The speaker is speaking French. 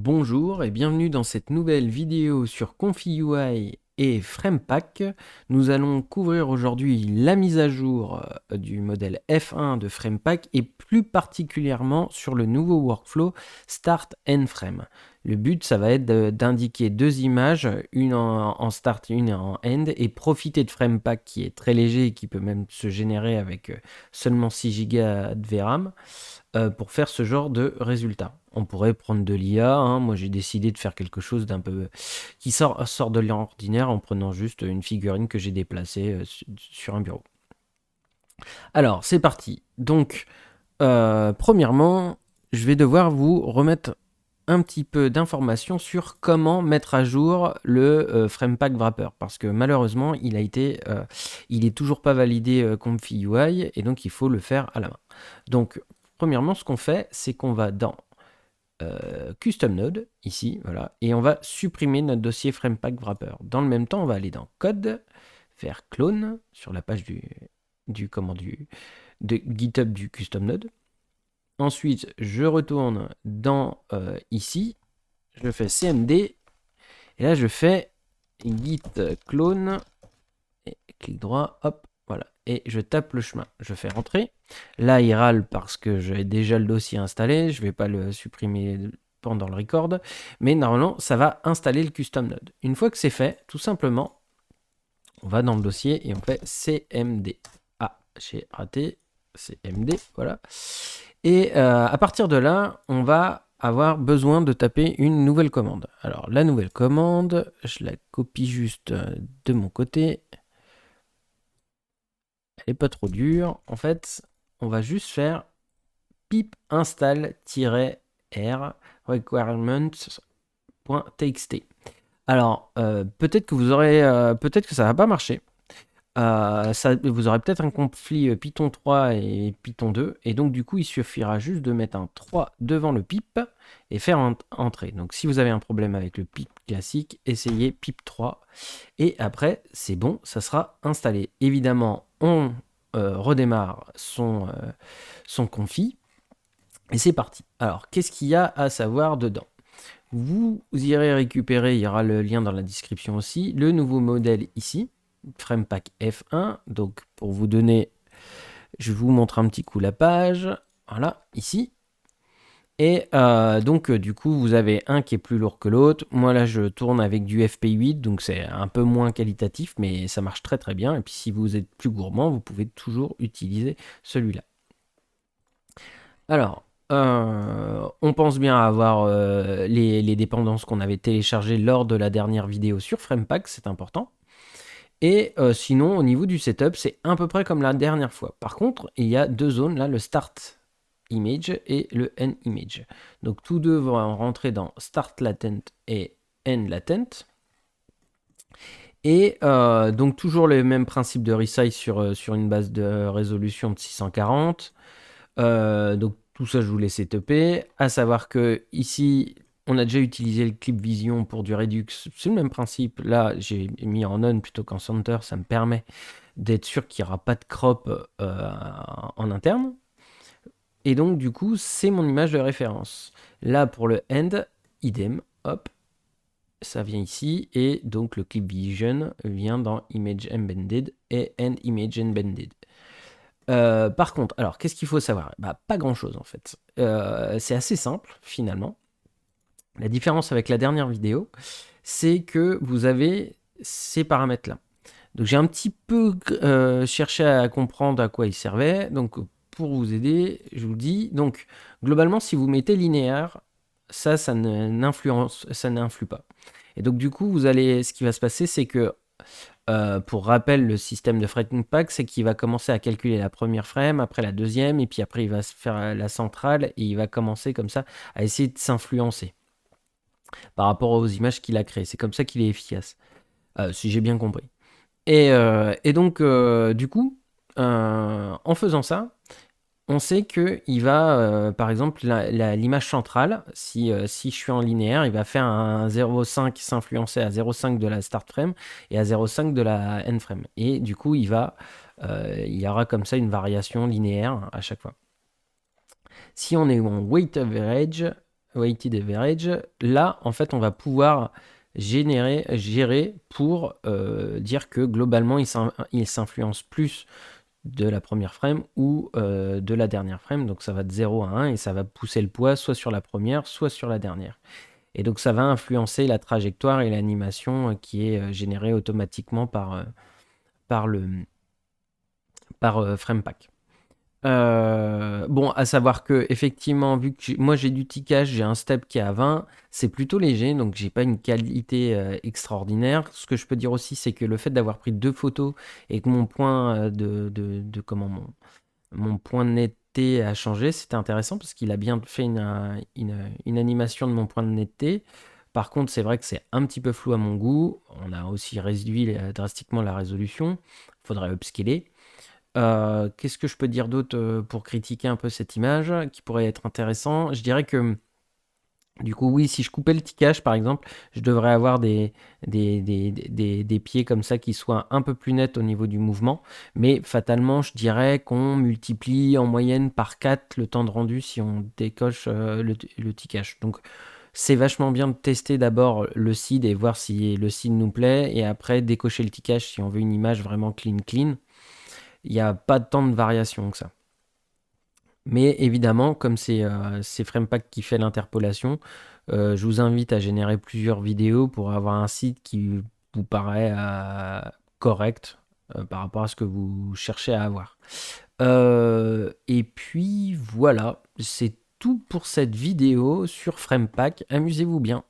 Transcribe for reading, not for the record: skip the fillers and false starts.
Bonjour et bienvenue dans cette nouvelle vidéo sur ConfiUI et FramePack. Nous allons couvrir aujourd'hui la mise à jour du modèle F1 de FramePack et plus particulièrement sur le nouveau workflow Start and Frame. Le but, ça va être d'indiquer deux images, une en start et une en end, et profiter de FramePack qui est très léger et qui peut même se générer avec seulement 6 Go de VRAM. Pour faire ce genre de résultat. On pourrait prendre de l'IA, hein. Moi j'ai décidé de faire quelque chose d'un peu qui sort de l'ordinaire en prenant juste une figurine que j'ai déplacée sur un bureau. Alors c'est parti. Donc premièrement, je vais devoir vous remettre un petit peu d'informations sur comment mettre à jour le FramePack Wrapper parce que malheureusement il est toujours pas validé ConfiUI et donc il faut le faire à la main. Donc premièrement, ce qu'on fait, c'est qu'on va dans Custom Node, ici, voilà, et on va supprimer notre dossier FramePack Wrapper. Dans le même temps, on va aller dans Code, faire clone sur la page de GitHub du Custom Node. Ensuite, je retourne dans ici, je fais CMD, et là je fais git clone, et clic droit, hop, voilà, et je tape le chemin, je fais rentrer. Là, il râle parce que j'ai déjà le dossier installé, je ne vais pas le supprimer pendant le record, mais normalement, ça va installer le custom node. Une fois que c'est fait, tout simplement, on va dans le dossier et on fait CMD. Ah, j'ai raté, CMD, voilà. Et à partir de là, on va avoir besoin de taper une nouvelle commande. Alors, la nouvelle commande, je la copie juste de mon côté. Elle n'est pas trop dure. En fait, on va juste faire pip install-r requirements.txt. Alors, peut-être que ça va pas marcher. Vous aurez peut-être un conflit Python 3 et Python 2, et donc du coup, il suffira juste de mettre un 3 devant le pip et faire entrer. Donc, si vous avez un problème avec le pip classique, essayez pip 3, et après, c'est bon, ça sera installé. Évidemment, on redémarre son config, et c'est parti. Alors, qu'est-ce qu'il y a à savoir dedans? Vous irez récupérer, il y aura le lien dans la description aussi, le nouveau modèle ici, FramePack F1. Donc, pour vous donner, je vous montre un petit coup la page. Voilà, ici. Et donc, du coup, vous avez un qui est plus lourd que l'autre. Moi, là, je tourne avec du FP8, donc c'est un peu moins qualitatif, mais ça marche très très bien. Et puis, si vous êtes plus gourmand, vous pouvez toujours utiliser celui-là. Alors, on pense bien avoir les dépendances qu'on avait téléchargées lors de la dernière vidéo sur FramePack, c'est important. Et sinon, au niveau du setup, c'est à peu près comme la dernière fois. Par contre, il y a deux zones, là, le Start Image et le End Image. Donc, tous deux vont rentrer dans Start Latent et End Latent. Et donc, toujours le même principe de resize sur une base de résolution de 640. Donc tout ça, je vous laisse setuper. À savoir que ici, on a déjà utilisé le clip vision pour du Redux. C'est le même principe. Là, j'ai mis en on plutôt qu'en center. Ça me permet d'être sûr qu'il n'y aura pas de crop en interne. Et donc, du coup, c'est mon image de référence. Là, pour le end, idem. Hop, ça vient ici. Et donc, le clip vision vient dans Image Embedded et End Image Embedded. Par contre, alors qu'est-ce qu'il faut savoir? Pas grand-chose en fait. C'est assez simple finalement. La différence avec la dernière vidéo, c'est que vous avez ces paramètres-là. Donc j'ai un petit peu cherché à comprendre à quoi ils servaient. Donc pour vous aider, je vous dis. Donc globalement, si vous mettez linéaire, ça n'influe pas. Et donc du coup, ce qui va se passer, c'est que pour rappel, le système de FramePack, c'est qu'il va commencer à calculer la première frame, après la deuxième, et puis après il va se faire la centrale, et il va commencer comme ça à essayer de s'influencer par rapport aux images qu'il a créées. C'est comme ça qu'il est efficace, si j'ai bien compris. Et donc, du coup, en faisant ça, on sait qu'il va, par exemple, l'image centrale, si je suis en linéaire, il va faire un 0,5 s'influencer à 0,5 de la start frame et à 0,5 de la end frame. Et du coup, il y aura comme ça une variation linéaire à chaque fois. Si on est en weight average, weighted average, là, en fait, on va pouvoir gérer pour dire que globalement, il s'influence plus de la première frame ou de la dernière frame. Donc ça va de 0 à 1 et ça va pousser le poids soit sur la première, soit sur la dernière. Et donc ça va influencer la trajectoire et l'animation qui est générée automatiquement par FramePack. Bon, à savoir que effectivement, vu que moi j'ai du tickage, j'ai un step qui est à 20, c'est plutôt léger, donc j'ai pas une qualité extraordinaire. Ce que je peux dire aussi, c'est que le fait d'avoir pris 2 photos et que mon point comment mon point de netteté a changé, c'était intéressant parce qu'il a bien fait une animation de mon point de netteté. Par contre, c'est vrai que c'est un petit peu flou à mon goût. On a aussi réduit drastiquement la résolution. Il faudrait upscaler. Qu'est-ce que je peux dire d'autre pour critiquer un peu cette image qui pourrait être intéressant? Je dirais que du coup, oui, si je coupais le tickage par exemple, je devrais avoir des pieds comme ça qui soient un peu plus nets au niveau du mouvement. Mais fatalement, je dirais qu'on multiplie en moyenne par 4 le temps de rendu si on décoche le tickage. Donc, c'est vachement bien de tester d'abord le seed et voir si le seed nous plaît, et après décocher le tickage si on veut une image vraiment clean. Il n'y a pas tant de variation que ça. Mais évidemment, comme c'est FramePack qui fait l'interpolation, je vous invite à générer plusieurs vidéos pour avoir un site qui vous paraît correct par rapport à ce que vous cherchez à avoir. Et puis voilà, c'est tout pour cette vidéo sur FramePack. Amusez-vous bien.